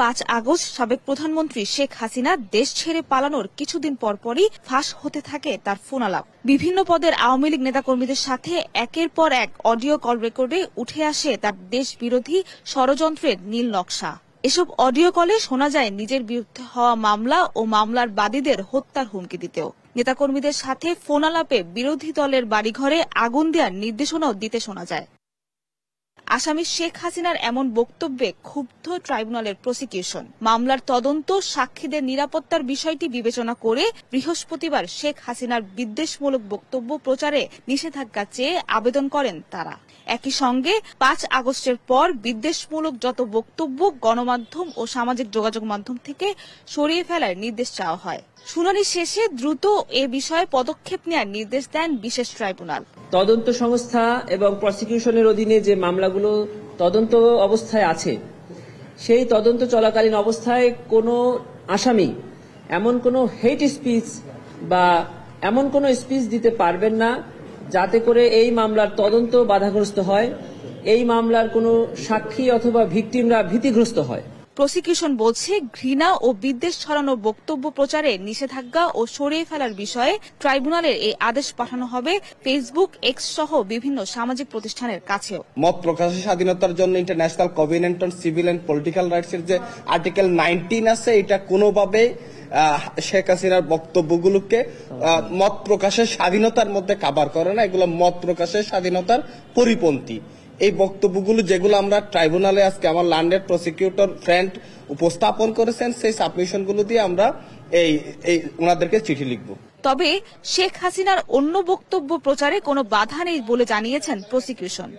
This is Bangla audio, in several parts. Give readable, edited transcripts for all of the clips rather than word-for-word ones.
5 আগস্ট সাবেক প্রধানমন্ত্রী শেখ হাসিনা দেশ ছেড়ে পালানোর কিছুদিন পরপরই ফাঁস হতে থাকে তার ফোনালাপ। বিভিন্ন পদের আওয়ামী লীগ নেতাকর্মীদের সাথে একের পর এক অডিও কল রেকর্ডে উঠে আসে তার দেশ বিরোধী ষড়যন্ত্রের নীল নকশা। এসব অডিও কলে শোনা যায় নিজের বিরুদ্ধে হওয়া মামলা ও মামলার বাদীদের হত্যার হুমকি দিতেও। নেতাকর্মীদের সাথে ফোনালাপে বিরোধী দলের বাড়িঘরে আগুন দেওয়ার নির্দেশনাও দিতে শোনা যায়। আসামি শেখ হাসিনার এমন বক্তব্যে ক্ষুব্ধ ট্রাইব্যুনালের প্রসিকিউশন। মামলার তদন্ত সাক্ষীদের নিরাপত্তার বিষয়টি বিবেচনা করে বৃহস্পতিবার শেখ হাসিনার বিদ্বেষমূলক বক্তব্য প্রচারে নিষেধাজ্ঞা চেয়ে আবেদন করেন তারা। একই সঙ্গে 5 আগস্টের পর বিদ্বেষমূলক যত বক্তব্য গণমাধ্যম ও সামাজিক যোগাযোগ মাধ্যম থেকে সরিয়ে ফেলার নির্দেশ চাওয়া হয়। শুনানি শেষে দ্রুত এ বিষয়ে পদক্ষেপ নেওয়ার নির্দেশ দেন বিশেষ ট্রাইব্যুনাল। তদন্ত সংস্থা এবং প্রসিকিউশনের অধীনে যে মামলাগুলো তদন্ত অবস্থায় আছে, সেই তদন্ত চলাকালীন অবস্থায় কোনো আসামি এমন কোনো হেট স্পিচ বা এমন কোনো স্পিচ দিতে পারবেন না যাতে করে এই মামলার তদন্ত বাধাগ্রস্ত হয়, এই মামলার কোনো সাক্ষী অথবা ভিকটিমরা ভীতিগ্রস্ত হয়। প্রসিকিউশন বলছে, ঘৃণা ও বিদ্বেষ ছড়ানো বক্তব্য প্রচারে নিষেধাজ্ঞা ও সরিয়ে ফেলার বিষয়ে ট্রাইব্যুনালের এই আদেশ পাঠানো হবে ফেসবুক, এক্স সহ বিভিন্ন সামাজিক প্রতিষ্ঠানের কাছেও। মত প্রকাশের স্বাধীনতার জন্য international covenant on civil and political rights এর যে আর্টিকেল 19 আছে, এটা কোনোভাবে শেখ হাসিনার বক্তব্যগুলোকে মত প্রকাশের স্বাধীনতার মধ্যে কাভার করে না। এগুলো মত প্রকাশের স্বাধীনতার পরিপন্থী। এই বক্তব্যগুলো যেগুলো আমরা ট্রাইব্যুনালে আজকে আমার ল্যান্ডেড প্রসিকিউটর ফ্রেন্ড উপস্থাপন করেছেন, সেই সাবমিশনগুলো দিয়ে আমরা এই ওনাদেরকে চিঠি লিখব। তবে শেখ হাসিনার অন্য বক্তব্য প্রচারে কোনো বাধা নেই বলে জানিয়েছেন প্রসিকিউশন।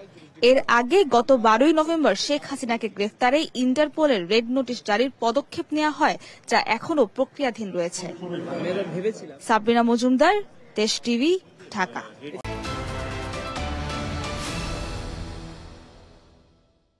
এর আগে গত 12 নভেম্বর শেখ হাসিনাকে গ্রেফতারে ইন্টারপোলের রেড নোটিশ জারির পদক্ষেপ নেওয়া হয়, যা এখনো প্রক্রিয়াধীন রয়েছে। সাবরিনা মজুমদার, দেশ টিভি, ঢাকা।